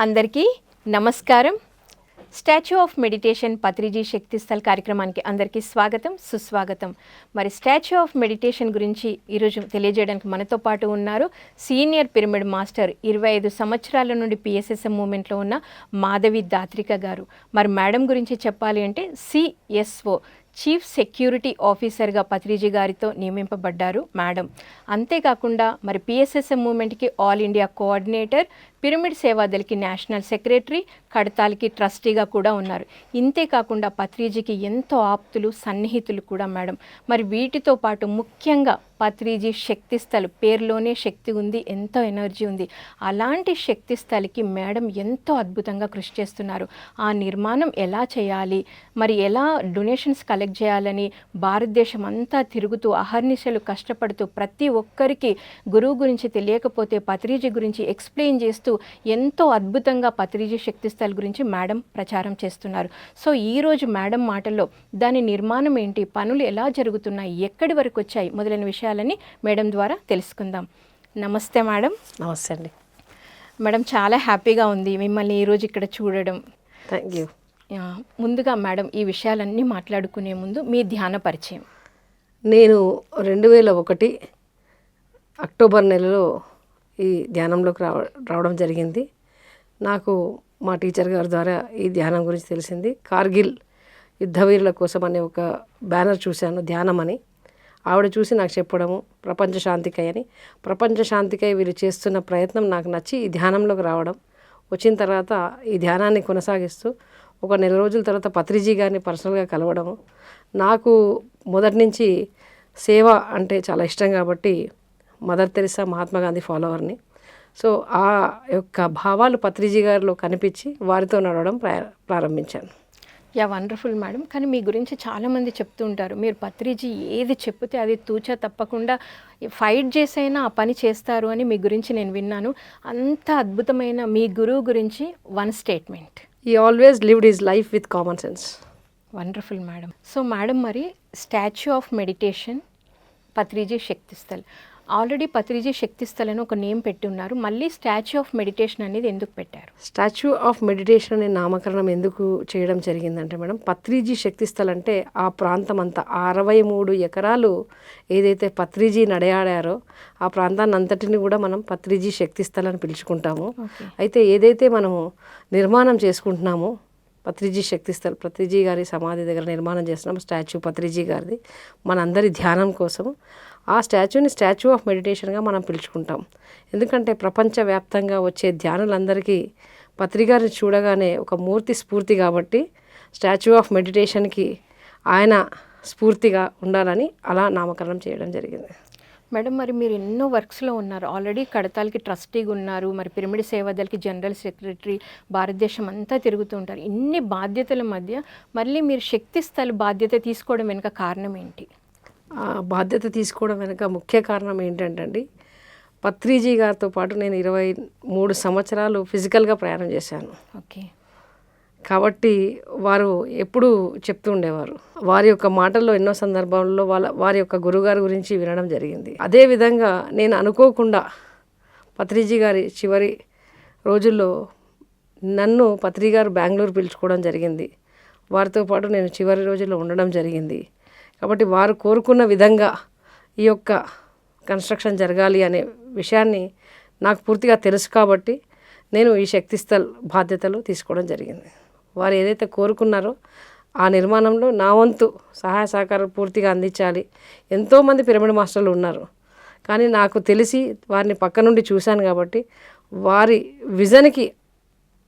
అందరికీ నమస్కారం. Statue of meditation Patriji Shaktisthal కార్యక్రమానికి అందరికీ స్వాగతం, సుస్వాగతం. మరి స్టాచ్యూ ఆఫ్ మెడిటేషన్ గురించి ఈరోజు తెలియజేయడానికి మనతో పాటు ఉన్నారు సీనియర్ పిరమిడ్ మాస్టర్ 25 సంవత్సరాల నుండి పిఎస్ఎస్ఎం మూమెంట్లో ఉన్న మాధవి దాత్రిక గారు. మరి మేడం గురించి చెప్పాలి అంటే సిఎస్ఓ చీఫ్ సెక్యూరిటీ ఆఫీసర్గా పత్రిజీ గారితో నియమింపబడ్డారు మేడం. అంతేకాకుండా మరి పిఎస్ఎస్ఎం మూమెంట్కి ఆల్ ఇండియా కోఆర్డినేటర్, పిరమిడ్ సేవాదల్కి నేషనల్ సెక్రటరీ, కడతాల్కి ట్రస్టీగా కూడా ఉన్నారు. ఇంతే కాకుండా పత్రిజీకి ఎంతో ఆప్తులు, సన్నిహితులు కూడా మేడం. మరి వీటితో పాటు ముఖ్యంగా పత్రిజీ శక్తిస్థల్ పేరులోనే శక్తి ఉంది, ఎంతో ఎనర్జీ ఉంది. అలాంటి శక్తిస్థల్కి మేడం ఎంతో అద్భుతంగా కృషి చేస్తున్నారు. ఆ నిర్మాణం ఎలా చేయాలి, మరి ఎలా డొనేషన్స్ కలెక్ట్ చేయాలని భారతదేశం అంతా తిరుగుతూ అహర్నిశలు కష్టపడుతూ ప్రతి ఒక్కరికి గురువు గురించి తెలియకపోతే పత్రిజీ గురించి ఎక్స్ప్లెయిన్ చేస్తూ ఎంతో అద్భుతంగా పత్రిజీ శక్తిస్థల్ గురించి మేడం ప్రచారం చేస్తున్నారు. సో ఈరోజు మేడం మాటల్లో దాని నిర్మాణం ఏంటి, పనులు ఎలా జరుగుతున్నాయి, ఎక్కడి వరకు వచ్చాయి మొదలైన విషయాలని మేడం ద్వారా తెలుసుకుందాం. నమస్తే మేడం. నమస్తే అండి మేడం. చాలా హ్యాపీగా ఉంది మిమ్మల్ని ఈరోజు ఇక్కడ చూడడం. Thank you. ముందుగా మేడం ఈ విషయాలన్నీ మాట్లాడుకునే ముందు మీ ధ్యాన పరిచయం. నేను 2001 అక్టోబర్ నెలలో ఈ ధ్యానంలోకి రావడం జరిగింది. నాకు మా టీచర్ గారి ద్వారా ఈ ధ్యానం గురించి తెలిసింది. కార్గిల్ యుద్ధవీరుల కోసం అనే ఒక బ్యానర్ చూశాను, ధ్యానం అని. ఆవిడ చూసి నాకు చెప్పడము ప్రపంచ శాంతికై అని. ప్రపంచ శాంతికై వీరు చేస్తున్న ప్రయత్నం నాకు నచ్చి ఈ ధ్యానంలోకి రావడం. వచ్చిన తర్వాత ఈ ధ్యానాన్ని కొనసాగిస్తూ ఒక నెల రోజుల తర్వాత పత్రిజీ గారిని పర్సనల్గా కలవడము. నాకు మొదటి నుంచి సేవ అంటే చాలా ఇష్టం కాబట్టి మదర్ తెరిసా, మహాత్మా గాంధీ ఫాలోవర్ని. సో ఆ యొక్క భావాలు పత్రిజీ గారిలో కనిపించి వారితో నడవడం ప్రారంభించాను. Yeah, wonderful madam. కానీ మీ గురించి చాలామంది చెప్తూ ఉంటారు, మీరు పత్రిజీ ఏది చెప్తే అది తూచా తప్పకుండా ఫైట్ చేసైనా ఆ పని చేస్తారు అని మీ గురించి నేను విన్నాను. అంత అద్భుతమైన మీ గురువు గురించి one statement. He always lived his life with common sense. Wonderful madam. So madam, మరి Statue of meditation Patriji Shaktisthal, already Patriji Shaktisthal అని ఒక నేమ్ పెట్టి ఉన్నారు, మళ్ళీ స్టాచ్యూ ఆఫ్ మెడిటేషన్ అనేది ఎందుకు పెట్టారు? స్టాచ్యూ ఆఫ్ మెడిటేషన్ అనే నామకరణం ఎందుకు చేయడం జరిగిందంటే మేడం, పత్రిజీ శక్తిస్థల్ అంటే ఆ ప్రాంతం అంతా 63 ఎకరాలు ఏదైతే పత్రిజీ నడయాడారో ఆ ప్రాంతాన్ని అంతటిని కూడా మనం పత్రిజీ శక్తిస్థల్ అని పిలుచుకుంటాము. అయితే ఏదైతే మనము నిర్మాణం చేసుకుంటున్నామో పత్రిజీ శక్తిస్థల్, పత్రిజీ గారి సమాధి దగ్గర నిర్మాణం చేస్తున్నాము స్టాచ్యూ పత్రిజీ గారిది, మనందరి ధ్యానం కోసము. ఆ స్టాచ్యూని స్టాచ్యూ ఆఫ్ మెడిటేషన్గా మనం పిలుచుకుంటాం. ఎందుకంటే ప్రపంచవ్యాప్తంగా వచ్చే ధ్యానులందరికీ పత్రిగారిని చూడగానే ఒక మూర్తి స్ఫూర్తి కాబట్టి స్టాచ్యూ ఆఫ్ మెడిటేషన్కి ఆయన స్ఫూర్తిగా ఉండాలని అలా నామకరణం చేయడం జరిగింది. మేడం, మరి మీరు ఎన్నో వర్క్స్లో ఉన్నారు. ఆల్రెడీ కడతాల్కి ట్రస్టీగా ఉన్నారు, మరి పిరమిడ్ సేవాదల్కి జనరల్ సెక్రటరీ, భారతదేశం అంతా తిరుగుతూ ఉంటారు. ఇన్ని బాధ్యతల మధ్య మళ్ళీ మీరు శక్తిస్థల్ బాధ్యత తీసుకోవడం వెనుక కారణం ఏంటి? ఆ బాధ్యత తీసుకోవడం వెనుక ముఖ్య కారణం ఏంటంటే అండి, పత్రిజీ గారితో పాటు నేను 23 సంవత్సరాలు ఫిజికల్గా ప్రయాణం చేశాను. ఓకే. కాబట్టి వారు ఎప్పుడూ చెప్తూ ఉండేవారు. వారి యొక్క మాటల్లో ఎన్నో సందర్భాల్లో వారి యొక్క గురుగారి గురించి వినడం జరిగింది. అదేవిధంగా నేను అనుకోకుండా పత్రిజీ గారి చివరి రోజుల్లో నన్ను పత్రిజీ గారు బెంగళూరు పిలుచుకోవడం జరిగింది. వారితో పాటు నేను చివరి రోజుల్లో ఉండడం జరిగింది. కాబట్టి వారు కోరుకున్న విధంగా ఈ యొక్క కన్స్ట్రక్షన్ జరగాలి అనే విషయాన్ని నాకు పూర్తిగా తెలుసు కాబట్టి నేను ఈ శక్తిస్థల్ బాధ్యతలు తీసుకోవడం జరిగింది. వారు ఏదైతే కోరుకున్నారో ఆ నిర్మాణంలో నా వంతు సహాయ సహకారం పూర్తిగా అందించాలి. ఎంతోమంది పిరమిడ్ మాస్టర్లు ఉన్నారు, కానీ నాకు తెలిసి వారిని పక్క నుండి చూశాను కాబట్టి వారి విజన్కి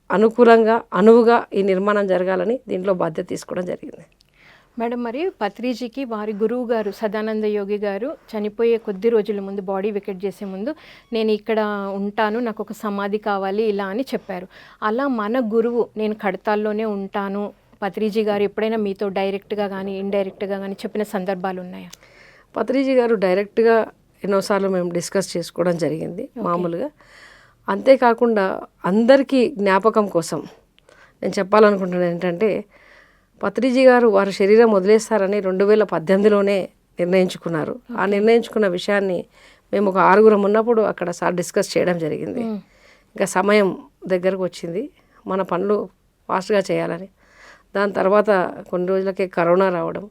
అనుకూలంగా అనువుగా ఈ నిర్మాణం జరగాలని దీంట్లో బాధ్యత తీసుకోవడం జరిగింది. మేడం, మరి పత్రిజీకి వారి గురువు గారు సదానంద యోగి గారు చనిపోయే కొద్ది రోజుల ముందు, బాడీ వికెట్ చేసే ముందు, నేను ఇక్కడ ఉంటాను, నాకు ఒక సమాధి కావాలి ఇలా అని చెప్పారు. అలా మన గురువు నేను కడతాల్లోనే ఉంటాను, పత్రిజీ గారు ఎప్పుడైనా మీతో డైరెక్ట్గా కానీ ఇండైరెక్ట్గా కానీ చెప్పిన సందర్భాలు ఉన్నాయా? పత్రిజీ గారు డైరెక్ట్గా ఎన్నోసార్లు మేము డిస్కస్ చేసుకోవడం జరిగింది మామూలుగా. అంతేకాకుండా అందరికీ జ్ఞాపకం కోసం నేను చెప్పాలనుకుంటున్నాను ఏంటంటే, పత్రిజీ గారు వారి శరీరం వదిలేస్తారని 2018లోనే నిర్ణయించుకున్నారు. ఆ నిర్ణయించుకున్న విషయాన్ని మేము ఒక 6 ఉన్నప్పుడు అక్కడ సార్ డిస్కస్ చేయడం జరిగింది. ఇంకా సమయం దగ్గరకు వచ్చింది, మన పనులు ఫాస్ట్గా చేయాలని. దాని తర్వాత కొన్ని రోజులకే కరోనా రావడం,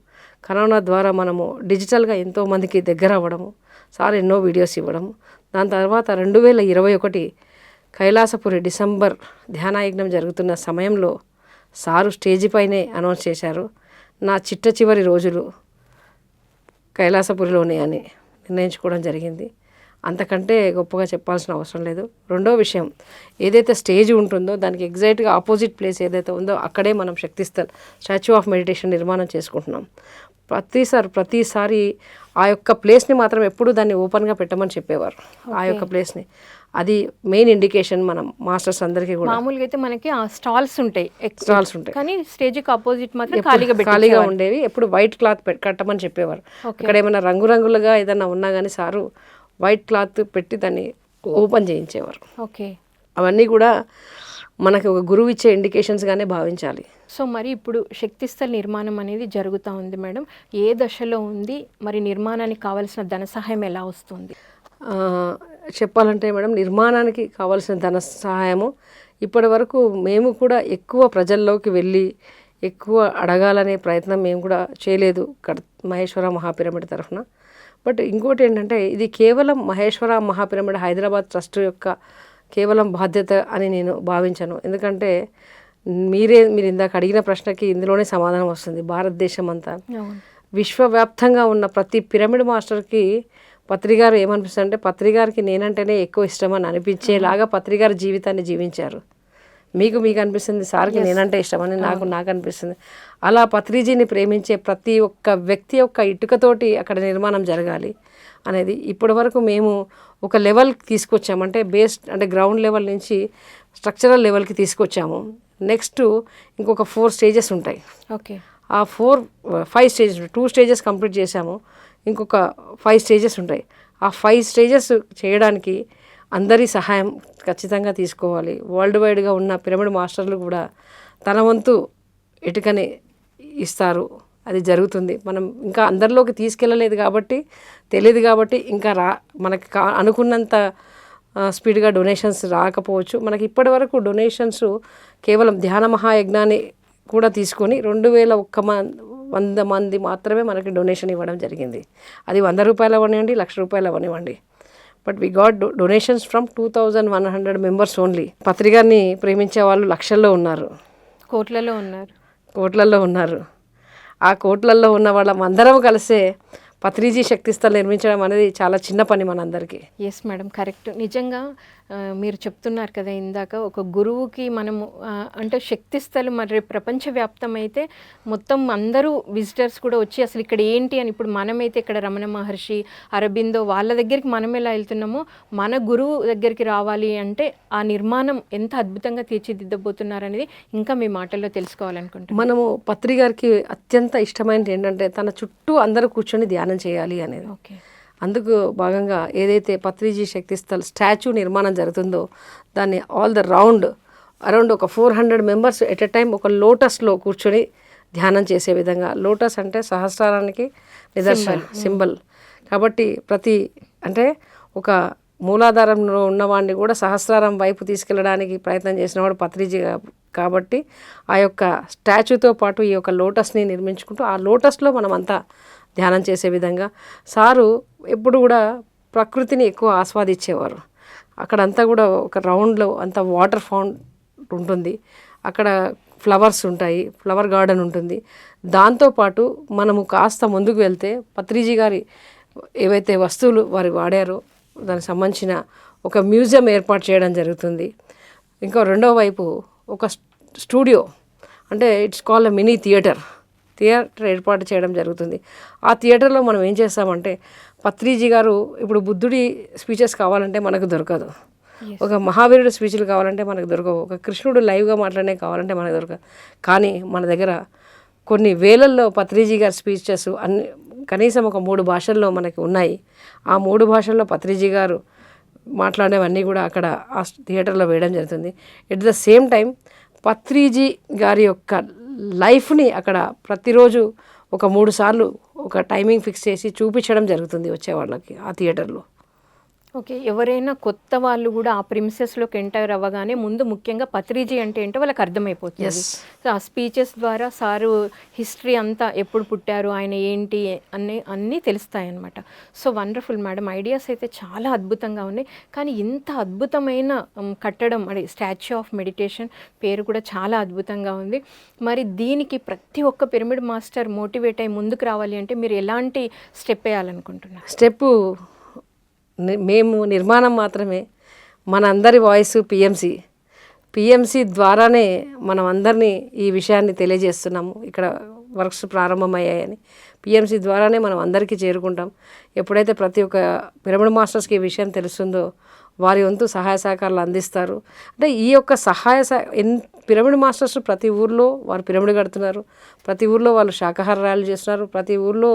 కరోనా ద్వారా మనము డిజిటల్గా ఎంతోమందికి దగ్గర అవ్వడము, సార్ ఎన్నో వీడియోస్ ఇవ్వడము. దాని తర్వాత 2021 కైలాసపురి డిసెంబర్ ధ్యానయజ్ఞం జరుగుతున్న సమయంలో సారు స్టేజి పైనే అనౌన్స్ చేశారు, నా చిట్ట చివరి రోజులు కైలాసపురిలోనే అని నిర్ణయించుకోవడం జరిగింది. అంతకంటే గొప్పగా చెప్పాల్సిన అవసరం లేదు. రెండో విషయం, ఏదైతే స్టేజ్ ఉంటుందో దానికి ఎగ్జాక్ట్గా ఆపోజిట్ ప్లేస్ ఏదైతే ఉందో అక్కడే మనం శక్తిస్థల్ స్టాచ్యూ ఆఫ్ మెడిటేషన్ నిర్మాణం చేసుకుంటున్నాం. ప్రతిసారి ఆ యొక్క ప్లేస్ని మాత్రం ఎప్పుడు దాన్ని ఓపెన్గా పెట్టమని చెప్పేవారు. ఆ యొక్క ప్లేస్ని, అది మెయిన్ ఇండికేషన్ మనం మాస్టర్స్ అందరికీ కూడా. మామూలుగా అయితే మనకి ఆ స్టాల్స్ ఉంటాయి, కానీ స్టేజ్కి ఆపోజిట్ మాత్రం ఖాళీగా ఉండేవి. ఎప్పుడు వైట్ క్లాత్ కట్టమని చెప్పేవారు. అక్కడ ఏమైనా రంగురంగులుగా ఏదైనా ఉన్నా కానీ సారు వైట్ క్లాత్ పెట్టి దాన్ని ఓపెన్ చేయించేవారు. ఓకే, అవన్నీ కూడా మనకు ఒక గురువు ఇచ్చే ఇండికేషన్స్గానే భావించాలి. సో మరి ఇప్పుడు శక్తిస్థల్ నిర్మాణం అనేది జరుగుతూ ఉంది మేడం, ఏ దశలో ఉంది, మరి నిర్మాణానికి కావాల్సిన ధన సహాయం ఎలా వస్తుంది? చెప్పాలంటే మేడం, నిర్మాణానికి కావాల్సిన ధన సహాయము ఇప్పటి వరకు మేము కూడా ఎక్కువ ప్రజల్లోకి వెళ్ళి ఎక్కువ అడగాలనే ప్రయత్నం మేము కూడా చేయలేదు మహేశ్వర మహాపిరమిడ్ తరఫున. బట్ ఇంకోటి ఏంటంటే, ఇది కేవలం మహేశ్వర మహాపిరమిడ్ హైదరాబాద్ ట్రస్ట్ యొక్క కేవలం బాధ్యత అని నేను భావించను. ఎందుకంటే మీరు ఇందాక అడిగిన ప్రశ్నకి ఇందులోనే సమాధానం వస్తుంది. భారతదేశం అంతా విశ్వవ్యాప్తంగా ఉన్న ప్రతి పిరమిడ్ మాస్టర్కి పత్రిగారు ఏమనిపిస్తుంది అంటే, పత్రిగారికి నేనంటేనే ఎక్కువ ఇష్టం అని అనిపించేలాగా పత్రిగారి జీవితాన్ని జీవించారు. మీకు అనిపిస్తుంది, సార్కి నేనంటే ఇష్టమని నాకు అనిపిస్తుంది. అలా పత్రిజీని ప్రేమించే ప్రతి ఒక్క వ్యక్తి యొక్క ఇటుకతోటి అక్కడ నిర్మాణం జరగాలి అనేది ఇప్పటి వరకు మేము ఒక లెవెల్కి తీసుకొచ్చాము. అంటే గ్రౌండ్ లెవెల్ నుంచి స్ట్రక్చరల్ లెవెల్కి తీసుకొచ్చాము. నెక్స్ట్ ఇంకొక 4 స్టేజెస్ ఉంటాయి. ఓకే, ఆ 5 స్టేజెస్, 2 స్టేజెస్ కంప్లీట్ చేశాము, ఇంకొక 5 స్టేజెస్ ఉంటాయి. ఆ 5 స్టేజెస్ చేయడానికి అందరి సహాయం ఖచ్చితంగా తీసుకోవాలి. వరల్డ్ వైడ్గా ఉన్న పిరమిడ్ మాస్టర్లు కూడా తన వంతు ఇటుకని ఇస్తారు. అది జరుగుతుంది. మనం ఇంకా అందరిలోకి తీసుకెళ్ళలేదు కాబట్టి, తెలియదు కాబట్టి ఇంకా మనకి అనుకున్నంత స్పీడ్గా డొనేషన్స్ రాకపోవచ్చు. మనకి ఇప్పటి వరకు డొనేషన్స్ కేవలం ధ్యాన మహాయజ్ఞాన్ని కూడా తీసుకొని 2100 మంది మాత్రమే మనకి డొనేషన్ ఇవ్వడం జరిగింది. అది 100 రూపాయలు అవ్వనివ్వండి, 1,00,000 రూపాయలు అవ్వనివ్వండి. But we got donations from 2100 members only. పత్రికని ప్రేమించే వాళ్ళు లక్షల్లో ఉన్నారు, కోట్లలో ఉన్నారు. ఆ కోట్లలో ఉన్న వాళ్ళందరం కలిసే పత్రిజీ శక్తిస్థల్ నిర్మించడం అనేది చాలా చిన్న పని మనందరికీ. Yes madam, correct. నిజంగా మీరు చెప్తున్నారు కదా ఇందాక, ఒక గురువుకి మనము అంటే శక్తిస్థల్ మరి ప్రపంచవ్యాప్తం అయితే మొత్తం అందరూ విజిటర్స్ కూడా వచ్చి అసలు ఇక్కడ ఏంటి అని, ఇప్పుడు మనమైతే ఇక్కడ రమణ మహర్షి, అరబిందో వాళ్ళ దగ్గరికి మనం ఎలా వెళ్తున్నామో మన గురువు దగ్గరికి రావాలి అంటే ఆ నిర్మాణం ఎంత అద్భుతంగా తీర్చిదిద్దబోతున్నారనేది ఇంకా మీ మాటల్లో తెలుసుకోవాలనుకుంటున్నాం. మనము పత్రిగారికి అత్యంత ఇష్టమైనది ఏంటంటే తన చుట్టూ అందరూ కూర్చొని ధ్యానం చేయాలి అనేది. ఓకే, అందుకు భాగంగా ఏదైతే పత్రిజీ శక్తిస్థల్ స్టాచ్యూ నిర్మాణం జరుగుతుందో దాన్ని ఆల్ ద అరౌండ్ ఒక 400 మెంబర్స్ ఎట్ ఎ టైం ఒక లోటస్లో కూర్చొని ధ్యానం చేసే విధంగా. లోటస్ అంటే సహస్రారానికి నిదర్శనం, సింబల్. కాబట్టి అంటే ఒక మూలాధారంలో ఉన్నవాడిని కూడా సహస్రారం వైపు తీసుకెళ్ళడానికి ప్రయత్నం చేసినవాడు పత్రిజీ. కాబట్టి ఆ యొక్క స్టాచ్యూతో పాటు ఈ యొక్క లోటస్ని నిర్మించుకుంటూ ఆ లోటస్లో మనం అంతా ధ్యానం చేసే విధంగా. సారు ఎప్పుడు కూడా ప్రకృతిని ఎక్కువ ఆస్వాదించేవారు. అక్కడంతా కూడా ఒక రౌండ్లో అంతా వాటర్ ఫౌంట్ ఉంటుంది, అక్కడ ఫ్లవర్స్ ఉంటాయి, ఫ్లవర్ గార్డెన్ ఉంటుంది. దాంతోపాటు మనము కాస్త ముందుకు వెళ్తే పత్రిజీ గారి ఏవైతే వస్తువులు వారు వాడారో దానికి సంబంధించిన ఒక మ్యూజియం ఏర్పాటు చేయడం జరుగుతుంది. ఇంకా రెండో వైపు ఒక స్టూడియో, అంటే it's called a mini theatre ఏర్పాటు చేయడం జరుగుతుంది. ఆ థియేటర్లో మనం ఏం చేస్తామంటే, పత్రిజీ గారు ఇప్పుడు బుద్ధుడి స్పీచెస్ కావాలంటే మనకు దొరకదు, ఒక మహావీరుడు స్పీచ్లు కావాలంటే మనకు దొరకవు, ఒక కృష్ణుడు లైవ్గా మాట్లాడే కావాలంటే మనకు దొరకదు. కానీ మన దగ్గర కొన్ని వేలల్లో పత్రిజీ గారి స్పీచెస్ అన్ని కనీసం ఒక 3 భాషల్లో మనకి ఉన్నాయి. ఆ 3 భాషల్లో పత్రిజీ గారు మాట్లాడేవన్నీ కూడా అక్కడ ఆ థియేటర్లో వేయడం జరుగుతుంది. At the same time Patriji గారి యొక్క లైఫ్ని అక్కడ ప్రతిరోజు ఒక 3 సార్లు ఒక టైమింగ్ ఫిక్స్ చేసి చూపించడం జరుగుతుంది వచ్చే వాళ్ళకి ఆ థియేటర్లో. ఓకే. ఎవరైనా కొత్త వాళ్ళు గూడా ఆ ప్రిమిసెస్‌లోకి ఎంటర్ అవ్వగానే ముందు ముఖ్యంగా పత్రిజీ అంటే ఏంటో వాళ్ళకి అర్థమైపోతుంది. ఎస్. సో, ఆ స్పీచెస్ ద్వారా సారు హిస్టరీ అంతా ఎప్పుడు పుట్టారు, ఆయన ఏంటి అన్నీ తెలుస్తాయన్నమాట. So, wonderful madam. ఐడియాస్ అయితే చాలా అద్భుతంగా ఉన్నాయి. కానీ ఇంత అద్భుతమైన కట్టడం అది స్టాచ్యూ ఆఫ్ మెడిటేషన్ పేరు కూడా చాలా అద్భుతంగా ఉంది. మరి దీనికి ప్రతి ఒక్క పిరమిడ్ మాస్టర్ మోటివేట్ అయ్యి ముందుకు రావాలి అంటే మీరు ఎలాంటి స్టెప్ వేయాలనుకుంటున్నారు? స్టెప్పు మేము నిర్మాణం మాత్రమే, మన అందరి వాయిస్ పిఎంసి ద్వారానే మనం అందరినీ ఈ విషయాన్ని తెలియజేస్తున్నాము. ఇక్కడ వర్క్స్ ప్రారంభమయ్యాయని పిఎంసి ద్వారానే మనం అందరికీ చేరుకుంటాం. ఎప్పుడైతే ప్రతి ఒక్క పిరమిడ్ మాస్టర్స్కి ఈ విషయం తెలుస్తుందో వారి వంతు సహాయ సహకారాలు అందిస్తారు. అంటే ఈ యొక్క పిరమిడ్ మాస్టర్స్ ప్రతి ఊర్లో వారు పిరమిడ్ కడుతున్నారు, ప్రతి ఊర్లో వాళ్ళు శాకాహార ర్యాలీలు చేస్తున్నారు, ప్రతి ఊర్లో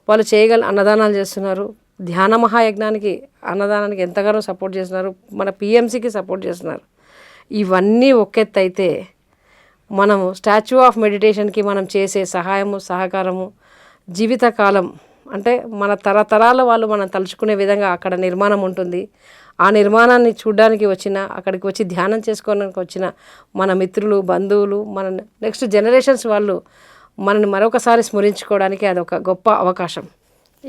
వాళ్ళు చేయగల అన్నదానాలు చేస్తున్నారు. ధ్యాన మహాయజ్ఞానికి అన్నదానానికి ఎంతగానో సపోర్ట్ చేస్తున్నారు, మన పిఎంసికి సపోర్ట్ చేస్తున్నారు. ఇవన్నీ ఒకెత్తు అయితే మనము స్టాచ్యూ ఆఫ్ మెడిటేషన్కి మనం చేసే సహాయము సహకారము జీవితకాలం, అంటే మన తరతరాల వాళ్ళు మనం తలుచుకునే విధంగా అక్కడ నిర్మాణం ఉంటుంది. ఆ నిర్మాణాన్ని చూడడానికి వచ్చిన, అక్కడికి వచ్చి ధ్యానం చేసుకోవడానికి వచ్చిన మన మిత్రులు బంధువులు, మన నెక్స్ట్ జనరేషన్స్ వాళ్ళు మనని మరొకసారి స్మరించుకోవడానికి అదొక గొప్ప అవకాశం.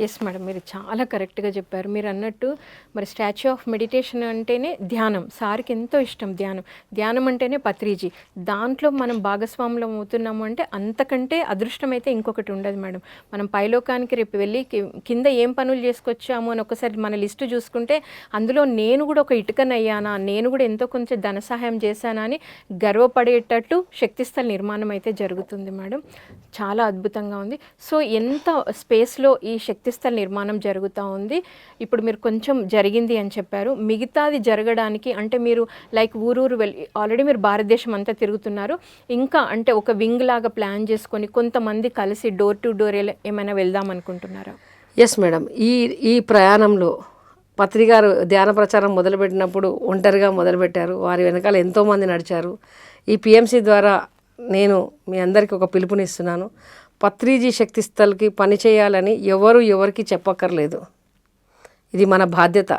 ఎస్ మేడం, మీరు చాలా కరెక్ట్గా చెప్పారు. మీరు అన్నట్టు మరి స్టాచ్యూ ఆఫ్ మెడిటేషన్ అంటేనే ధ్యానం. సార్కి ఎంతో ఇష్టం ధ్యానం అంటేనే పత్రిజీ. దాంట్లో మనం భాగస్వాములం అవుతున్నాము అంటే అంతకంటే అదృష్టం అయితే ఇంకొకటి ఉండదు మేడం. మనం పైలోకానికి రేపు వెళ్ళి కింద ఏం పనులు చేసుకొచ్చాము అని ఒకసారి మన లిస్టు చూసుకుంటే అందులో నేను కూడా ఒక ఇటుకనయ్యానా, నేను కూడా ఎంతో కొంచెం ధన సహాయం చేశానా అని గర్వపడేటట్టు శక్తిస్థల్ నిర్మాణం అయితే జరుగుతుంది మేడం. చాలా అద్భుతంగా ఉంది. సో ఎంత స్పేస్లో ఈ శక్తిస్థల్ నిర్మాణం జరుగుతూ ఉంది. ఇప్పుడు మీరు కొంచెం జరిగింది అని చెప్పారు. మిగతాది జరగడానికి అంటే మీరు లైక్ ఊరూరు వెళ్ళి ఆల్రెడీ మీరు భారతదేశం అంతా తిరుగుతున్నారు. ఇంకా అంటే ఒక వింగ్ లాగా ప్లాన్ చేసుకొని కొంతమంది కలిసి డోర్ టు డోర్ ఏమైనా వెళ్దాం అనుకుంటున్నారా? ఎస్ మేడం, ఈ ప్రయాణంలో పత్రిగారు ధ్యాన ప్రచారం మొదలుపెట్టినప్పుడు ఒంటరిగా మొదలుపెట్టారు. వారి వెనకాల ఎంతోమంది నడిచారు. ఈ పిఎంసి ద్వారా నేను మీ అందరికీ ఒక పిలుపునిస్తున్నాను. పత్రిజీ శక్తిస్థల్కి పని చేయాలని ఎవరికి చెప్పక్కర్లేదు. ఇది మన బాధ్యత.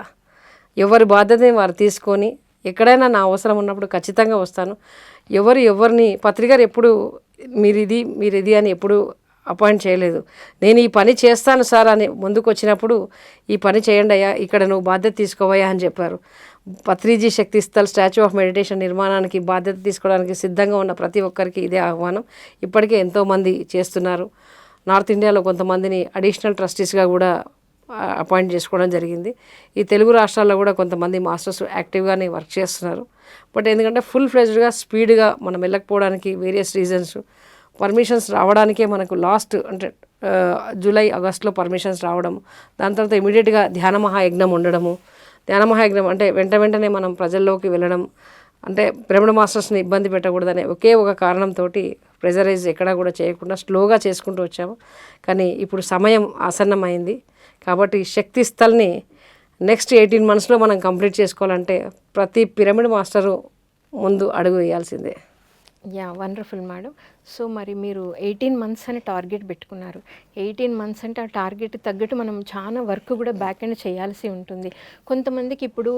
ఎవరి బాధ్యతని వారు తీసుకొని ఎక్కడైనా నా అవసరం ఉన్నప్పుడు ఖచ్చితంగా వస్తాను. ఎవరిని పత్రిగారు ఎప్పుడు మీరిది అని ఎప్పుడు అపాయింట్ చేయలేదు. నేను ఈ పని చేస్తాను సార్ అని ముందుకు వచ్చినప్పుడు ఈ పని చేయండి అయ్యా, ఇక్కడ నువ్వు బాధ్యత తీసుకోవయ్యా అని చెప్పారు. Patriji Shaktisthal statue of meditation నిర్మాణానికి బాధ్యత తీసుకోవడానికి సిద్ధంగా ఉన్న ప్రతి ఒక్కరికి ఇదే ఆహ్వానం. ఇప్పటికే ఎంతోమంది చేస్తున్నారు. నార్త్ ఇండియాలో కొంతమందిని అడిషనల్ ట్రస్టీస్గా కూడా అపాయింట్ చేసుకోవడం జరిగింది. ఈ తెలుగు రాష్ట్రాల్లో కూడా కొంతమంది మాస్టర్స్ యాక్టివ్గానే వర్క్ చేస్తున్నారు. బట్ ఎందుకంటే ఫుల్ ఫ్లెజ్డ్గా స్పీడ్గా మనం వెళ్ళకపోవడానికి వేరియస్ రీజన్స్, పర్మిషన్స్ రావడానికే మనకు లాస్ట్ అంటే జూలై ఆగస్టులో పర్మిషన్స్ రావడం, దాని తర్వాత ఇమీడియట్గా ధ్యాన మహాయజ్ఞం ఉండడము. ధ్యాన మహాయజ్ఞం అంటే వెంటనే మనం ప్రజల్లోకి వెళ్ళడం, అంటే పిరమిడ్ మాస్టర్స్ని ఇబ్బంది పెట్టకూడదనే ఒకే ఒక కారణంతో ప్రెజరైజ్ ఎక్కడా కూడా చేయకుండా స్లోగా చేసుకుంటూ వచ్చాము. కానీ ఇప్పుడు సమయం ఆసన్నమైంది కాబట్టి శక్తిస్థల్ని నెక్స్ట్ 18 monthsలో మనం కంప్లీట్ చేసుకోవాలంటే ప్రతి పిరమిడ్ మాస్టరు ముందు అడుగు వేయాల్సిందే. Yeah, wonderful madam. సో మరి మీరు 18 months అని టార్గెట్ పెట్టుకున్నారు. 18 months అంటే ఆ టార్గెట్ తగ్గట్టు మనం చాలా వర్క్ కూడా బ్యాక్ ఎండ్ చేయాల్సి ఉంటుంది. కొంతమందికి ఇప్పుడు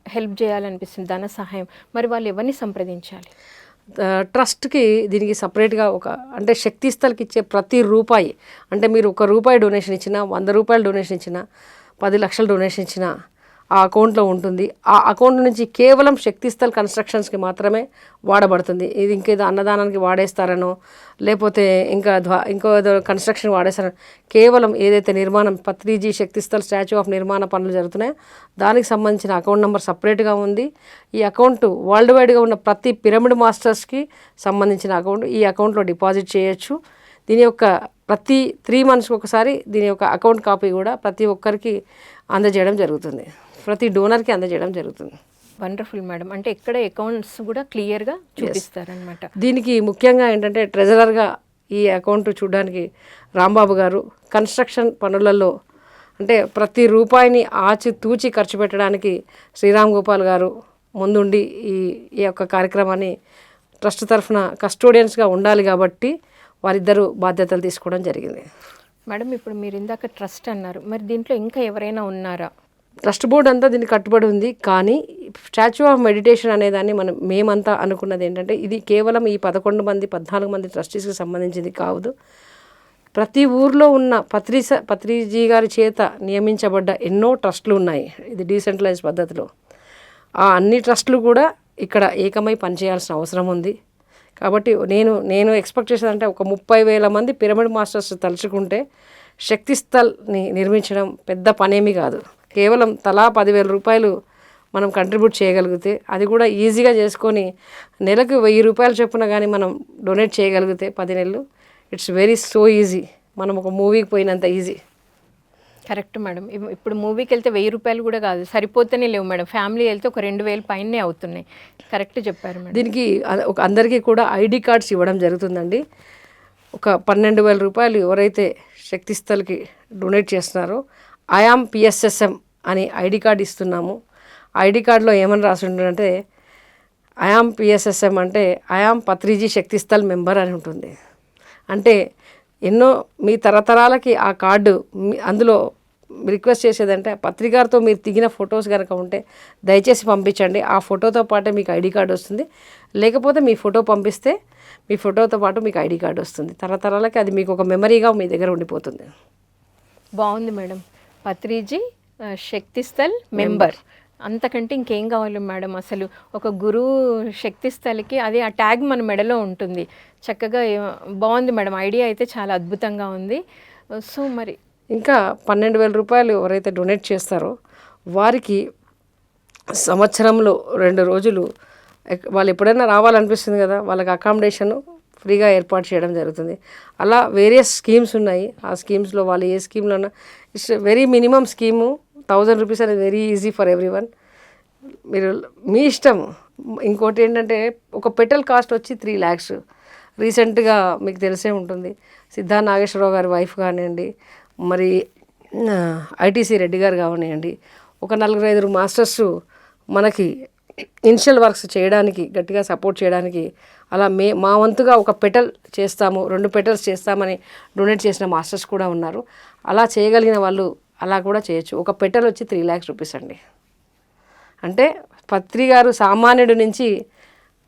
హెల్ప్ చేయాలనిపిస్తుంది, ధన సహాయం. మరి వాళ్ళు ఎవరిని సంప్రదించాలి? ట్రస్ట్కి దీనికి సపరేట్గా అంటే శక్తిస్థల్కి ఇచ్చే ప్రతి రూపాయి, అంటే మీరు ₹1 డొనేషన్ ఇచ్చినా, ₹100 డొనేషన్ ఇచ్చినా, 10 లక్షలు డొనేషన్ ఇచ్చినా ఆ అకౌంట్లో ఉంటుంది. ఆ అకౌంట్ నుంచి కేవలం శక్తిస్థల్ కన్స్ట్రక్షన్స్కి మాత్రమే వాడబడుతుంది. ఇది ఇంకేదో అన్నదానానికి వాడేస్తారనో లేకపోతే ఇంకో ఏదో కన్స్ట్రక్షన్ వాడేస్తారనో, కేవలం ఏదైతే నిర్మాణం పత్రిజీ శక్తిస్థల్ స్టాచ్యూ ఆఫ్ నిర్మాణ పనులు జరుగుతున్నాయో దానికి సంబంధించిన అకౌంట్ నెంబర్ సపరేట్గా ఉంది. ఈ అకౌంట్ వరల్డ్ వైడ్గా ఉన్న ప్రతి పిరమిడ్ మాస్టర్స్కి సంబంధించిన అకౌంట్. ఈ అకౌంట్లో డిపాజిట్ చేయొచ్చు. దీని యొక్క ప్రతి 3 monthsకి ఒకసారి దీని యొక్క అకౌంట్ కాపీ కూడా ప్రతి ఒక్కరికి అందజేయడం జరుగుతుంది, ప్రతి డోనర్కి అందజేయడం జరుగుతుంది. Wonderful madam. అంటే ఎక్కడ అకౌంట్స్ కూడా క్లియర్గా చూపిస్తారనమాట. దీనికి ముఖ్యంగా ఏంటంటే ట్రెజరర్గా ఈ అకౌంట్ చూడడానికి రాంబాబు గారు, కన్స్ట్రక్షన్ పనులలో అంటే ప్రతి రూపాయిని ఆచితూచి ఖర్చు పెట్టడానికి శ్రీరామ్ గోపాల్ గారు ముందుండి ఈ యొక్క కార్యక్రమాన్ని ట్రస్ట్ తరఫున కస్టోడియన్స్గా ఉండాలి కాబట్టి వారిద్దరూ బాధ్యతలు తీసుకోవడం జరిగింది. మేడం, ఇప్పుడు మీరు ఇందాక ట్రస్ట్ అన్నారు, మరి దీంట్లో ఇంకా ఎవరైనా ఉన్నారా? ట్రస్ట్ బోర్డు అంతా దీనికి కట్టుబడి ఉంది. కానీ స్టాచ్యూ ఆఫ్ మెడిటేషన్ అనేదాన్ని మేమంతా అనుకున్నది ఏంటంటే ఇది కేవలం ఈ 11 మంది 14 మంది ట్రస్టీస్కి సంబంధించింది కాదు. ప్రతి ఊర్లో ఉన్న పత్రిజీ గారి చేత నియమించబడ్డ ఎన్నో ట్రస్టులు ఉన్నాయి ఇది డీసెంట్రలైజ్ పద్ధతిలో. ఆ అన్ని ట్రస్టులు కూడా ఇక్కడ ఏకమై పనిచేయాల్సిన అవసరం ఉంది. కాబట్టి నేను ఎక్స్పెక్ట్ చేసేదంటే ఒక 30,000 మంది పిరమిడ్ మాస్టర్స్ తలుచుకుంటే శక్తిస్థల్ని నిర్మించడం పెద్ద పనేమీ కాదు. కేవలం తలా 10,000 రూపాయలు మనం కంట్రిబ్యూట్ చేయగలిగితే, అది కూడా ఈజీగా చేసుకొని నెలకు 1,000 రూపాయలు చొప్పున కానీ మనం డొనేట్ చేయగలిగితే 10 నెలలు, ఇట్స్ వెరీ సో ఈజీ. మనం ఒక మూవీకి పోయినంత ఈజీ. Correct madam. ఇప్పుడు మూవీకి వెళ్తే 1,000 రూపాయలు కూడా కాదు, సరిపోతేనే లేవు మేడం. ఫ్యామిలీ వెళ్తే ఒక 2,000 పైనే అవుతున్నాయి. కరెక్ట్ చెప్పారు మేడం. దీనికి అందరికీ కూడా ఐడి కార్డ్స్ ఇవ్వడం జరుగుతుందండి. ఒక 12,000 రూపాయలు ఎవరైతే శక్తిస్థల్కి డొనేట్ చేస్తున్నారో ఐఆమ్ పిఎస్ఎస్ఎం అని ఐడి కార్డు ఇస్తున్నాము. ఐడి కార్డులో ఏమని రాసి ఉంటుందంటే ఐఆమ్ పిఎస్ఎస్ఎం అంటే ఐఆమ్ పత్రిజీ శక్తిస్థల్ మెంబర్ అని ఉంటుంది. అంటే ఎన్నో మీ తరతరాలకి ఆ కార్డు అందులో రిక్వెస్ట్ చేసేదంటే పత్రికారితో మీరు దిగిన ఫొటోస్ కనుక ఉంటే దయచేసి పంపించండి. ఆ ఫోటోతో పాటే మీకు ఐడి కార్డు వస్తుంది. లేకపోతే మీ ఫోటో పంపిస్తే మీ ఫోటోతో పాటు మీకు ఐడి కార్డు వస్తుంది. తరతరాలకి అది మీకు ఒక మెమరీగా మీ దగ్గర ఉండిపోతుంది. బాగుంది మేడం. పత్రిజీ శక్తిస్థల్ మెంబర్, అంతకంటే ఇంకేం కావాలి మేడం? అసలు ఒక గురువు శక్తిస్థల్కి అది ఆ ట్యాగ్ మన మెడలో ఉంటుంది. చక్కగా బాగుంది మేడం. ఐడియా అయితే చాలా అద్భుతంగా ఉంది. సో మరి ఇంకా 12,000 రూపాయలు ఎవరైతే డొనేట్ చేస్తారో వారికి సంవత్సరంలో 2 రోజులు వాళ్ళు ఎప్పుడైనా రావాలనిపిస్తుంది కదా, వాళ్ళకి అకామిడేషన్ ఫ్రీగా ఏర్పాటు చేయడం జరుగుతుంది. అలా వేరియస్ స్కీమ్స్ ఉన్నాయి. ఆ స్కీమ్స్లో వాళ్ళు ఏ స్కీమ్లోనా it's very minimum scheme 1,000 rupees అనేది వెరీ ఈజీ ఫర్ ఎవ్రీవన్. మీరు మీ ఇష్టం. ఇంకోటి ఏంటంటే ఒక పెటల్ కాస్ట్ వచ్చి 3 lakhs. రీసెంట్గా మీకు తెలిసే ఉంటుంది సిద్ధా నాగేశ్వరరావు గారి వైఫ్ కానివ్వండి, మరి ఐటీసీ రెడ్డి గారు కానివ్వండి, ఒక 4-5 మాస్టర్స్ మనకి ఇనిషియల్ వర్క్స్ చేయడానికి గట్టిగా సపోర్ట్ చేయడానికి అలా మా వంతుగా ఒక పెటల్ చేస్తాము, 2 petals చేస్తామని డొనేట్ చేసిన మాస్టర్స్ కూడా ఉన్నారు. అలా చేయగలిగిన వాళ్ళు అలా కూడా చేయొచ్చు. ఒక పెటల్ వచ్చి 3 lakhs రూపీస్ అండి. అంటే పత్రి గారు సామాన్యుడి నుంచి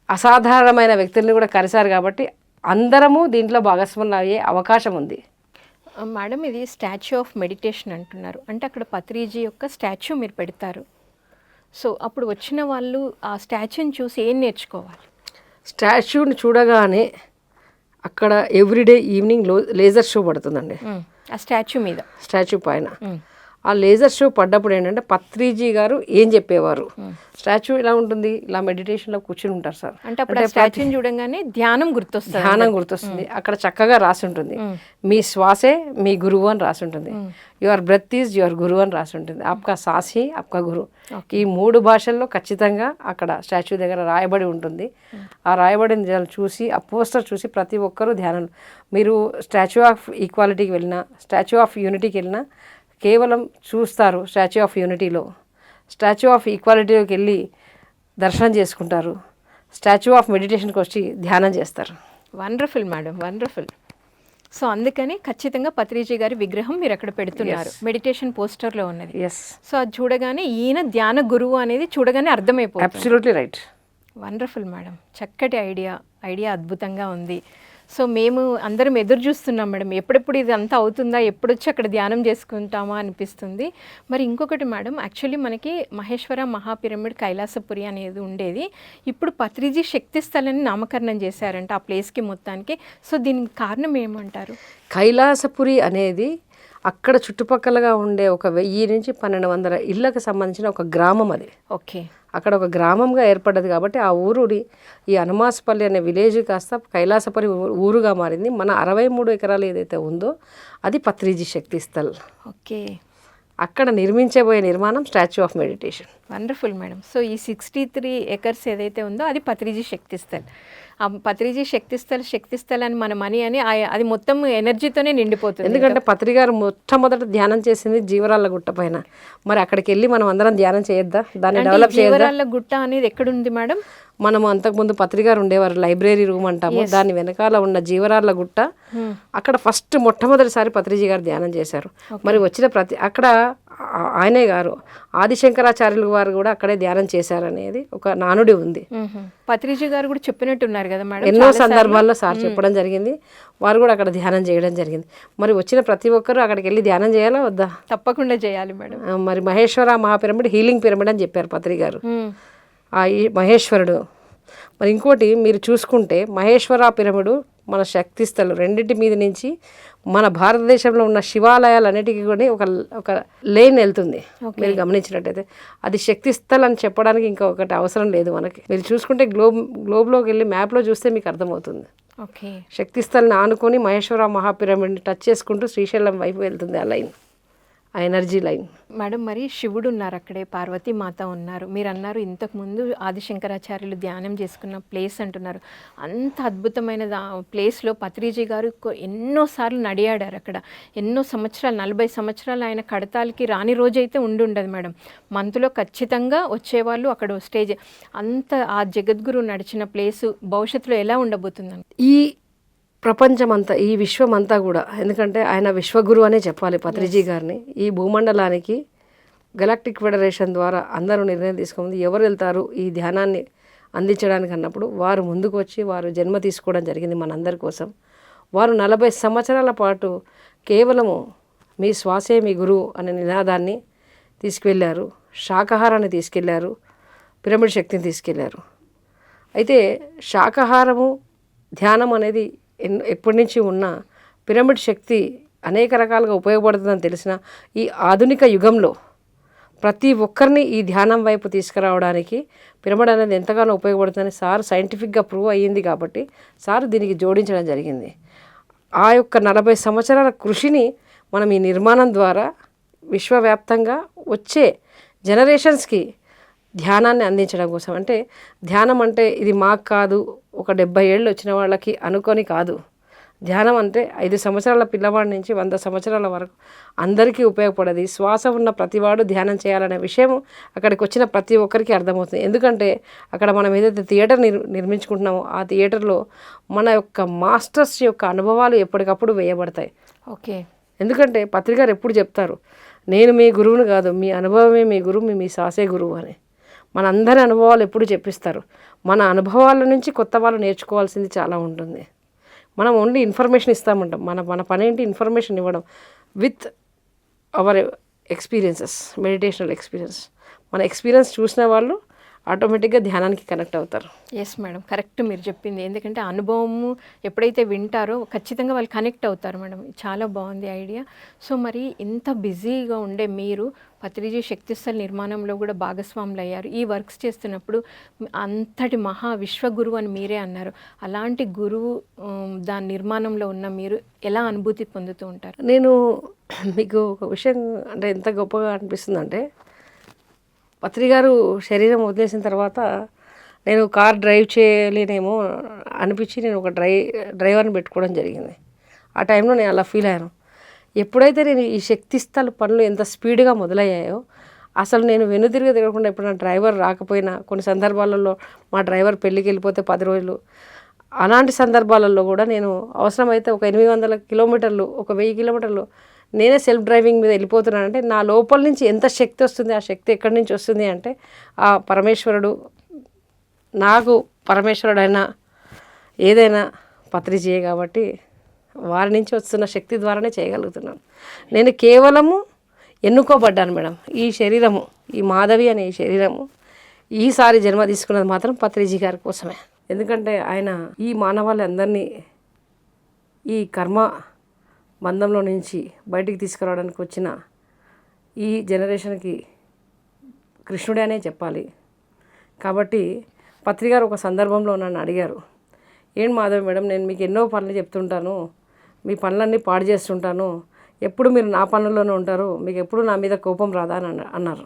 అసాధారణమైన వ్యక్తుల్ని కూడా కలిశారు కాబట్టి అందరము దీంట్లో భాగస్వాములు అయ్యే అవకాశం ఉంది. మేడం, ఇది స్టాచ్యూ ఆఫ్ మెడిటేషన్ అంటున్నారు. అంటే అక్కడ పత్రిజీ యొక్క స్టాచ్యూ మీరు పెడతారు. సో అప్పుడు వచ్చిన వాళ్ళు ఆ స్టాచ్యూని చూసి ఏం నేర్చుకోవాలి? స్టాచ్యూని చూడగానే అక్కడ ఎవ్రీడే ఈవినింగ్ లేజర్ షో పడుతుందండి. ఆ స్టాచ్యూ పైన ఆ లేజర్ షో పడ్డప్పుడు ఏంటంటే పత్రిజీ గారు ఏం చెప్పేవారు, స్టాచ్యూ ఎలా ఉంటుంది, ఇలా మెడిటేషన్లో కూర్చుని ఉంటారు సార్. అంటే అప్పుడు స్టాచ్యూని చూడంగానే ధ్యానం గుర్తొస్తుంది. అక్కడ చక్కగా రాసి ఉంటుంది మీ శ్వాసే మీ గురువు అని రాసి ఉంటుంది. యువర్ బ్రెత్ ఈజ్ యువర్ గురువు అని రాసి ఉంటుంది. ఆప్కా సాస్ హీ ఆప్కా గురు. ఈ 3 భాషల్లో ఖచ్చితంగా అక్కడ స్టాచ్యూ దగ్గర రాయబడి ఉంటుంది. ఆ రాయబడిన చూసి ఆ పోస్టర్ చూసి ప్రతి ఒక్కరూ ధ్యానం. మీరు స్టాచ్యూ ఆఫ్ ఈక్వాలిటీకి వెళ్ళినా, స్టాచ్యూ ఆఫ్ యూనిటీకి వెళ్ళినా కేవలం చూస్తారు. స్టాచ్యూ ఆఫ్ యూనిటీలో, స్టాచ్యూ ఆఫ్ ఈక్వాలిటీలోకి వెళ్ళి దర్శనం చేసుకుంటారు. స్టాచ్యూ ఆఫ్ మెడిటేషన్కి వచ్చి ధ్యానం చేస్తారు. Wonderful madam, wonderful. సో అందుకని ఖచ్చితంగా పత్రిజీ గారి విగ్రహం మీరు అక్కడ పెడుతున్నారు. మెడిటేషన్ పోస్టర్లో ఉన్నది. సో అది చూడగానే ఈయన ధ్యాన గురువు అనేది చూడగానే అర్థమైపోతుంది. Absolutely right. వండర్ఫుల్ మేడం, చక్కటి ఐడియా అద్భుతంగా ఉంది. సో మేము అందరం ఎదురు చూస్తున్నాం మేడం, ఎప్పుడెప్పుడు ఇది అంతా అవుతుందా, ఎప్పుడొచ్చి అక్కడ ధ్యానం చేసుకుంటామా అనిపిస్తుంది. మరి ఇంకొకటి మేడం, యాక్చువల్లీ మనకి మహేశ్వర మహాపిరమిడ్ కైలాసపురి అనేది ఉండేది. ఇప్పుడు పత్రిజీ శక్తిస్థలని నామకరణం చేశారంట ఆ ప్లేస్కి మొత్తానికి. సో దీనికి కారణం ఏమంటారు? కైలాసపురి అనేది అక్కడ చుట్టుపక్కలగా ఉండే ఒక 1000 నుంచి 1200 ఇళ్ళకి సంబంధించిన ఒక గ్రామం అది. ఓకే. అక్కడ ఒక గ్రామంగా ఏర్పడ్డది కాబట్టి ఆ ఊరుడి ఈ అనుమాసపల్లి అనే విలేజ్ కాస్త కైలాసపురి ఊరుగా మారింది. మన 63 ఎకరాలు ఏదైతే ఉందో అది పత్రిజీ శక్తిస్థల్. ఓకే. అక్కడ నిర్మించబోయే నిర్మాణం statue of meditation. Wonderful madam. So ఈ 63 acres ఏదైతే ఉందో అది పత్రిజీ శక్తిస్థల్. ఆ పత్రిజీ శక్తిస్థల్ అని మన మనీ అని అది మొత్తం ఎనర్జీతోనే నిండిపోతుంది. ఎందుకంటే పత్రి గారు మొట్టమొదట ధ్యానం చేసింది జీవరాళ్ళ గుట్ట పైన. మరి అక్కడికి వెళ్ళి మనం అందరం ధ్యానం చేయొద్దా, దాన్ని డెవలప్ చేయొద్దా? జీవరాళ్ళ గుట్ట అనేది ఎక్కడుంది మేడం? మనం అంతకుముందు పత్రి గారు ఉండేవారు లైబ్రరీ రూమ్ అంటాము, దాని వెనకాల ఉన్న జీవరాళ్ళ గుట్ట. అక్కడ మొట్టమొదటిసారి పత్రిజీ గారు ధ్యానం చేశారు. మరి వచ్చిన అక్కడ ఆయనే గారు ఆదిశంకరాచార్యులు వారు కూడా అక్కడే ధ్యానం చేశారనేది ఒక నానుడి ఉంది. పత్రిజీ గారు కూడా చెప్పినట్టున్నారు కదా మేడం, ఎన్నో సందర్భాల్లో సార్ చెప్పడం జరిగింది. వారు కూడా అక్కడ ధ్యానం చేయడం జరిగింది. మరి వచ్చిన ప్రతి ఒక్కరూ అక్కడికి వెళ్ళి ధ్యానం చేయాలా వద్దా? తప్పకుండా చేయాలి మేడం. మరి మహేశ్వర మహాపిరమిడ్ హీలింగ్ పిరమిడ్ అని చెప్పారు పత్రి గారు. ఈ మహేశ్వరుడు మరి ఇంకోటి మీరు చూసుకుంటే మహేశ్వర పిరమిడు మన శక్తిస్థలు రెండింటి మీద నుంచి మన భారతదేశంలో ఉన్న శివాలయాలన్నిటికీ కూడా ఒక లైన్ వెళ్తుంది. మీరు గమనించినట్టయితే అది శక్తిస్థల్ అని చెప్పడానికి ఇంకొకటి అవసరం లేదు మనకి. మీరు చూసుకుంటే గ్లోబ్లోకి వెళ్ళి మ్యాప్లో చూస్తే మీకు అర్థమవుతుంది. ఓకే, శక్తిస్థల్ని ఆనుకొని మహేశ్వర మహాపిరమిడ్ని టచ్ చేసుకుంటూ శ్రీశైలం వైపు వెళ్తుంది ఆ లైన్, ఆ ఎనర్జీ లైన్. మేడం మరి శివుడు ఉన్నారు అక్కడే, పార్వతీ మాత ఉన్నారు. మీరు అన్నారు ఇంతకుముందు ఆదిశంకరాచార్యులు ధ్యానం చేసుకున్న ప్లేస్ అంటున్నారు. అంత అద్భుతమైన ప్లేస్లో పత్రిజీ గారు ఎన్నోసార్లు నడియాడారు అక్కడ. ఎన్నో సంవత్సరాలు 40 సంవత్సరాలు ఆయన కడతాలకి రాని రోజైతే ఉండదు మేడం. మంత్లో ఖచ్చితంగా వచ్చేవాళ్ళు అక్కడ స్టేజ్. అంత ఆ జగద్గురు నడిచిన ప్లేసు భవిష్యత్తులో ఎలా ఉండబోతుందని ఈ ప్రపంచమంతా, ఈ విశ్వమంతా కూడా, ఎందుకంటే ఆయన విశ్వగురు అనే చెప్పాలి పత్రిజీ గారిని. ఈ భూమండలానికి గెలాక్టిక్ ఫెడరేషన్ ద్వారా అందరూ నిర్ణయం తీసుకుంది ఎవరు వెళ్తారు ఈ ధ్యానాన్ని అందించడానికి అన్నప్పుడు వారు ముందుకు వచ్చి వారు జన్మ తీసుకోవడం జరిగింది మనందరి కోసం. వారు 40 సంవత్సరాల పాటు కేవలము మీ శ్వాసే మీ గురువు అనే నినాదాన్ని తీసుకువెళ్ళారు. శాకాహారాన్ని తీసుకెళ్లారు, పిరమిడ్ శక్తిని తీసుకెళ్లారు. అయితే శాకాహారము ధ్యానం అనేది ఎప్పటి నుంచి ఉన్న పిరమిడ్ శక్తి అనేక రకాలుగా ఉపయోగపడుతుందని తెలిసిన ఈ ఆధునిక యుగంలో ప్రతి ఒక్కరిని ఈ ధ్యానం వైపు తీసుకురావడానికి పిరమిడ్ అనేది ఎంతగానో ఉపయోగపడుతుందని సార్ సైంటిఫిక్గా ప్రూవ్ అయ్యింది కాబట్టి సార్ దీనికి జోడించడం జరిగింది. ఆ యొక్క 40 సంవత్సరాల కృషిని మనం ఈ నిర్మాణం ద్వారా విశ్వవ్యాప్తంగా వచ్చే జనరేషన్స్కి ధ్యానాన్ని అందించడం కోసం. అంటే ధ్యానం అంటే ఇది మాకు కాదు, ఒక 70 ఏళ్ళు వచ్చిన వాళ్ళకి అనుకొని కాదు. ధ్యానం అంటే 5 సంవత్సరాల పిల్లవాడి నుంచి 100 సంవత్సరాల వరకు అందరికీ ఉపయోగపడేది. శ్వాస ఉన్న ప్రతివాడు ధ్యానం చేయాలనే విషయం అక్కడికి వచ్చిన ప్రతి ఒక్కరికి అర్థమవుతుంది. ఎందుకంటే అక్కడ మనం ఏదైతే థియేటర్ నిర్మించుకుంటున్నామో ఆ థియేటర్లో మన యొక్క మాస్టర్స్ యొక్క అనుభవాలు ఎప్పటికప్పుడు వేయబడతాయి. ఓకే, ఎందుకంటే పత్రికారు ఎప్పుడు చెప్తారు, నేను మీ గురువుని కాదు, మీ అనుభవమే మీ గురువు, మీ శ్వాసే గురువు అని. మనందరి అనుభవాలు ఎప్పుడు చెప్పిస్తారు. మన అనుభవాల నుంచి కొత్త వాళ్ళు నేర్చుకోవాల్సింది చాలా ఉంటుంది. మనం ఓన్లీ ఇన్ఫర్మేషన్ ఇస్తామంటాం. మన పని ఏంటి? ఇన్ఫర్మేషన్ ఇవ్వడం with our experiences, meditational experience. మన ఎక్స్పీరియన్స్ చూసిన వాళ్ళు ఆటోమేటిక్గా ధ్యానానికి కనెక్ట్ అవుతారు. ఎస్ మేడం, కరెక్ట్ మీరు చెప్పింది. ఎందుకంటే అనుభవము ఎప్పుడైతే వింటారో ఖచ్చితంగా వాళ్ళు కనెక్ట్ అవుతారు మేడం. చాలా బాగుంది ఐడియా. సో మరి ఇంత బిజీగా ఉండే మీరు పత్రిజీ శక్తిస్థల్ నిర్మాణంలో కూడా భాగస్వాములు అయ్యారు. ఈ వర్క్స్ చేస్తున్నప్పుడు అంతటి మహా విశ్వగురువు అని మీరే అన్నారు. అలాంటి గురువు దాని నిర్మాణంలో ఉన్న మీరు ఎలా అనుభూతి పొందుతూ ఉంటారు? నేను మీకు ఒక విషయం అంటే ఎంత గొప్పగా అనిపిస్తుందంటే, పత్రిగారు శరీరం వదిలేసిన తర్వాత నేను కార్ డ్రైవ్ చేయలేనేమో అనిపించి నేను ఒక డ్రైవర్ని పెట్టుకోవడం జరిగింది. ఆ టైంలో నేను అలా ఫీల్ అయ్యాను. ఎప్పుడైతే నేను ఈ శక్తిస్థల పనులు ఎంత స్పీడ్గా మొదలయ్యాయో అసలు నేను వెనుతిరిగి తిరగకుండా ఎప్పుడైనా డ్రైవర్ రాకపోయినా, కొన్ని సందర్భాలలో మా డ్రైవర్ పెళ్ళికి వెళ్ళిపోతే 10 రోజులు, అలాంటి సందర్భాలలో కూడా నేను అవసరమైతే ఒక 800 కిలోమీటర్లు, ఒక 1000 కిలోమీటర్లు నేనే సెల్ఫ్ డ్రైవింగ్ మీద వెళ్ళిపోతున్నానంటే నా లోపల నుంచి ఎంత శక్తి వస్తుంది, ఆ శక్తి ఎక్కడి నుంచి వస్తుంది అంటే ఆ పరమేశ్వరుడు, నాకు పరమేశ్వరుడైనా ఏదైనా పత్రిజీయే కాబట్టి వారి నుంచి వస్తున్న శక్తి ద్వారానే చేయగలుగుతున్నాను. నేను కేవలము ఎన్నుకోబడ్డాను మేడం. ఈ శరీరము, ఈ మాధవి అనే ఈ శరీరము ఈసారి జన్మ తీసుకున్నది మాత్రం పత్రిజీ గారి కోసమే. ఎందుకంటే ఆయన ఈ మానవాళ్ళందరినీ ఈ కర్మ బంధంలో నుంచి బయటికి తీసుకురావడానికి వచ్చిన ఈ జనరేషన్కి కృష్ణుడే అనే చెప్పాలి. కాబట్టి పత్రిగారు ఒక సందర్భంలో నన్ను అడిగారు, ఏం మాధవి మేడం, నేను మీకు ఎన్నో పనులు చెప్తుంటాను, మీ పనులన్నీ పాడు చేస్తుంటాను, ఎప్పుడు మీరు నా పనుల్లోనే ఉంటారు, మీకు ఎప్పుడు నా మీద కోపం రాదా అని అన్నారు.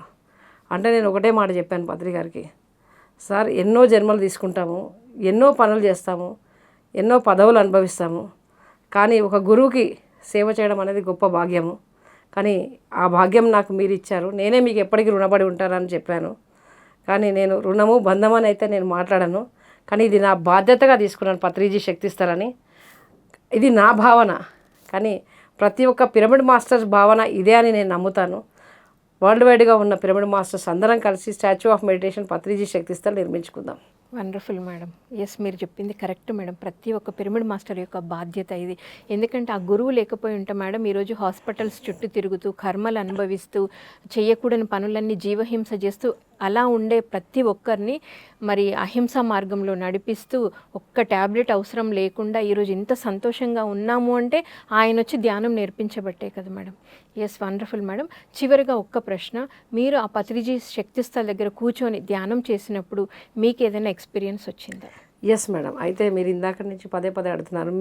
అంటే నేను ఒకటే మాట చెప్పాను పత్రిగారికి, సార్ ఎన్నో జన్మలు తీసుకుంటాము, ఎన్నో పనులు చేస్తాము, ఎన్నో పదవులు అనుభవిస్తాము, కానీ ఒక గురువుకి సేవ చేయడం అనేది గొప్ప భాగ్యము. కానీ ఆ భాగ్యం నాకు మీరు ఇచ్చారు, నేనే మీకు ఎప్పటికీ రుణపడి ఉంటానని చెప్పాను. కానీ నేను రుణము బంధం అని అయితే నేను మాట్లాడను, కానీ ఇది నా బాధ్యతగా తీసుకున్నాను పత్రిజీ శక్తిస్థలని. ఇది నా భావన, కానీ ప్రతి ఒక్క పిరమిడ్ మాస్టర్స్ భావన ఇదే అని నేను నమ్ముతాను. వరల్డ్ వైడ్గా ఉన్న పిరమిడ్ మాస్టర్స్ అందరం కలిసి Statue of meditation Patriji Shaktisthal నిర్మించుకుందాం. Wonderful madam. ఎస్, మీరు చెప్పింది కరెక్ట్ మేడం. ప్రతి ఒక్క పిరమిడ్ మాస్టర్ యొక్క బాధ్యత ఇది. ఎందుకంటే ఆ గురువు లేకపోయి ఉంటే మేడం ఈరోజు హాస్పిటల్స్ చుట్టూ తిరుగుతూ కర్మలు అనుభవిస్తూ చేయకూడని పనులన్నీ జీవహింస చేస్తూ అలా ఉండే ప్రతి ఒక్కరిని మరి అహింసా మార్గంలో నడిపిస్తూ ఒక్క ట్యాబ్లెట్ అవసరం లేకుండా ఈరోజు ఇంత సంతోషంగా ఉన్నాము అంటే ఆయన వచ్చి ధ్యానం నేర్పించబట్టే కదా మేడం. Yes, wonderful madam. చివరిగా ఒక్క ప్రశ్న, మీరు ఆ పత్రిజీ శక్తిస్థల్ దగ్గర కూర్చొని ధ్యానం చేసినప్పుడు మీకు ఏదైనా ఎక్స్పీరియన్స్ వచ్చిందా? Yes madam. అయితే మీరు ఇందాక నుంచి పదే అడుగుతున్నారు,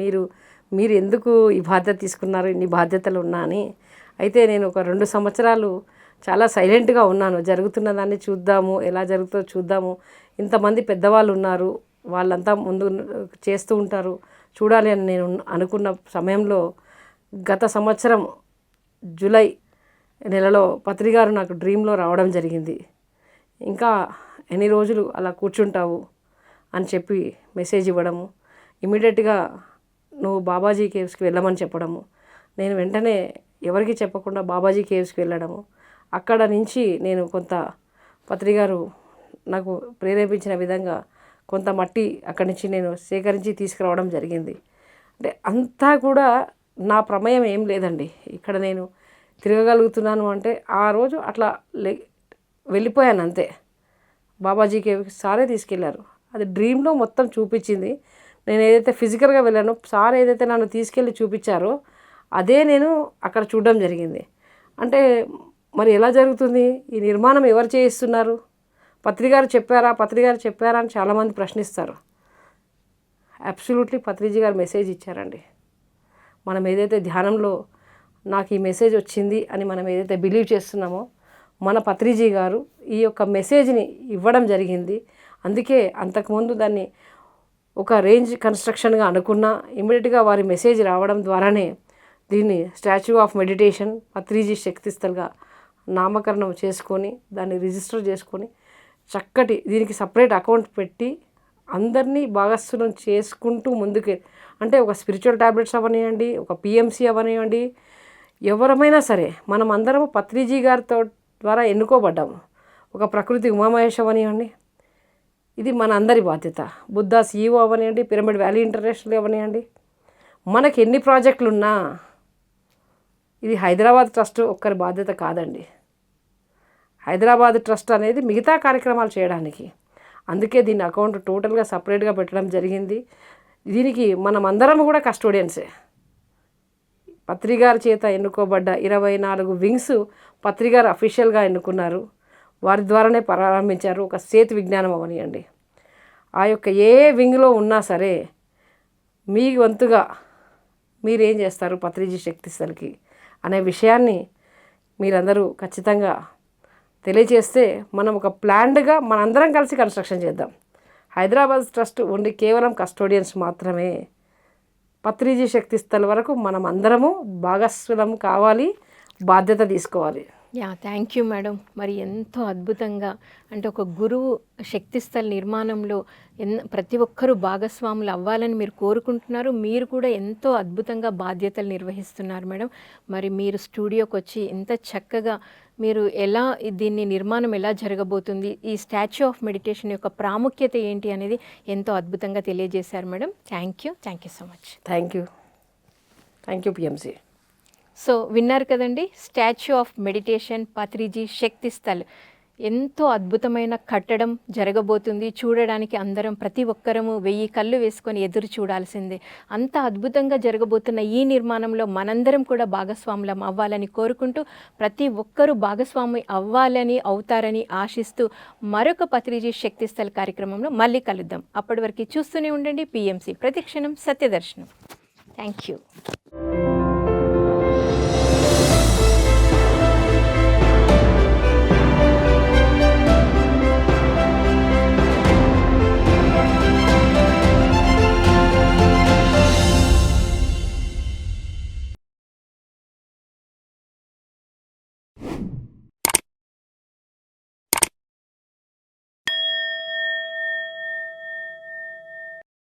మీరు ఎందుకు ఈ బాధ్యత తీసుకున్నారు, ఇన్ని బాధ్యతలు ఉన్నా అని. అయితే నేను ఒక 2 సంవత్సరాలు చాలా సైలెంట్గా ఉన్నాను. జరుగుతున్న దాన్ని చూద్దాము, ఎలా జరుగుతుందో చూద్దాము, ఇంతమంది పెద్దవాళ్ళు ఉన్నారు, వాళ్ళంతా ముందు చేస్తూ ఉంటారు, చూడాలి అని నేను అనుకున్న సమయంలో గత సంవత్సరం జూలై నెలలో పత్రిగారు నాకు డ్రీమ్లో రావడం జరిగింది. ఇంకా ఎన్ని రోజులు అలా కూర్చుంటావు అని చెప్పి మెసేజ్ ఇవ్వడము, ఇమీడియట్గా నువ్వు బాబాజీ కేవ్స్కి వెళ్ళమని చెప్పడము, నేను వెంటనే ఎవరికి చెప్పకుండా బాబాజీ కేవ్స్కి వెళ్ళడము, అక్కడ నుంచి నేను కొంత పత్రిగారు నాకు ప్రేరేపించిన విధంగా కొంత మట్టి అక్కడి నుంచి నేను సేకరించి తీసుకురావడం జరిగింది. అంటే అంతా కూడా నా ప్రమేయం ఏం లేదండి. ఇక్కడ నేను తిరగగలుగుతున్నాను అంటే ఆ రోజు అట్లా వెళ్ళిపోయాను అంతే. బాబాజీకి సారే తీసుకెళ్లారు. అది డ్రీమ్లో మొత్తం చూపించింది. నేను ఏదైతే ఫిజికల్గా వెళ్ళానో సార్ ఏదైతే నన్ను తీసుకెళ్ళి చూపించారో అదే నేను అక్కడ చూడడం జరిగింది. అంటే మరి ఎలా జరుగుతుంది, ఈ నిర్మాణం ఎవరు చేయిస్తున్నారు, పత్రిగారు చెప్పారా అని చాలామంది ప్రశ్నిస్తారు. అబ్సల్యూట్లీ పత్రిజీ గారు మెసేజ్ ఇచ్చారండి. మనం ఏదైతే ధ్యానంలో నాకు ఈ మెసేజ్ వచ్చింది అని మనం ఏదైతే బిలీవ్ చేస్తున్నామో మన పత్రిజీ గారు ఈ యొక్క మెసేజ్ని ఇవ్వడం జరిగింది. అందుకే అంతకుముందు దాన్ని ఒక రేంజ్ కన్స్ట్రక్షన్గా అనుకున్నా ఇమ్మీడియట్గా వారి మెసేజ్ రావడం ద్వారానే దీన్ని స్టాచ్యూ ఆఫ్ మెడిటేషన్ పత్రిజీ శక్తిస్థల్గా నామకరణం చేసుకొని దాన్ని రిజిస్టర్ చేసుకొని చక్కటి దీనికి సపరేట్ అకౌంట్ పెట్టి అందరినీ భాగస్వామ్యం చేసుకుంటూ ముందుకే, అంటే ఒక స్పిరిచువల్ ట్యాబ్లెట్స్ అవనివ్వండి, ఒక పిఎంసి అవనివ్వండి, ఎవరమైనా సరే మనం అందరం పత్రిజీ గారితో ద్వారా ఎన్నుకోబడ్డాము. ఒక ప్రకృతి ఉమామహేష్ అవనివ్వండి, ఇది మన అందరి బాధ్యత. బుద్ధ CEO అవనివ్వండి, పిరమిడ్ వ్యాలీ ఇంటర్నేషనల్ అవనివ్వండి, మనకి ఎన్ని ప్రాజెక్టులు ఉన్నా ఇది హైదరాబాద్ ట్రస్ట్ ఒక్కరి బాధ్యత కాదండి. హైదరాబాద్ ట్రస్ట్ అనేది మిగతా కార్యక్రమాలు చేయడానికి, అందుకే దీని అకౌంట్ టోటల్గా సపరేట్గా పెట్టడం జరిగింది. దీనికి మనం అందరం కూడా కస్టోడియన్సే. పత్రిగారి చేత ఎన్నుకోబడ్డ 24 వింగ్స్ పత్రిగారు అఫీషియల్గా ఎన్నుకున్నారు. వారి ద్వారానే ప్రారంభించారు. ఒక సేతు విజ్ఞానం అవనివ్వండి, ఆ యొక్క ఏ వింగ్లో ఉన్నా సరే మీ వంతుగా మీరేం చేస్తారు పత్రిజీ శక్తిస్థల్కి అనే విషయాన్ని మీరందరూ ఖచ్చితంగా తెలియజేస్తే మనం ఒక ప్లాన్డ్గా మనందరం కలిసి కన్స్ట్రక్షన్ చేద్దాం. హైదరాబాద్ ట్రస్ట్ ఓన్లీ కేవలం కస్టోడియన్స్ మాత్రమే. పత్రిజీ శక్తిస్థల్ వరకు మనం అందరము భాగస్వామ్యం కావాలి, బాధ్యత తీసుకోవాలి. Thank you madam. మరి ఎంతో అద్భుతంగా, అంటే ఒక గురువు శక్తిస్థల్ నిర్మాణంలో ప్రతి ఒక్కరూ భాగస్వాములు అవ్వాలని మీరు కోరుకుంటున్నారు. మీరు కూడా ఎంతో అద్భుతంగా బాధ్యతలు నిర్వహిస్తున్నారు మేడం. మరి మీరు స్టూడియోకి వచ్చి ఇంత చక్కగా మీరు ఎలా దీన్ని నిర్మాణం ఎలా జరగబోతుంది, ఈ స్టాచ్యూ ఆఫ్ మెడిటేషన్ యొక్క ప్రాముఖ్యత ఏంటి అనేది ఎంతో అద్భుతంగా తెలియజేశారు madam. Thank you so much. Thank you PMC. So విన్నారు కదండి, statue of meditation Patriji Shaktisthal ఎంతో అద్భుతమైన కట్టడం జరగబోతుంది. చూడడానికి అందరం ప్రతి ఒక్కరము 1000 కళ్ళు వేసుకొని ఎదురు చూడాల్సిందే. అంత అద్భుతంగా జరగబోతున్న ఈ నిర్మాణంలో మనందరం కూడా భాగస్వాములం అవ్వాలని కోరుకుంటూ, ప్రతి ఒక్కరూ భాగస్వామి అవ్వాలని అవుతారని ఆశిస్తూ మరొక పత్రిజీ శక్తిస్థల్ కార్యక్రమంలో మళ్ళీ కలుద్దాం. అప్పటి వరకు చూస్తూనే ఉండండి PMC, ప్రతిక్షణం సత్యదర్శనం. Thank you.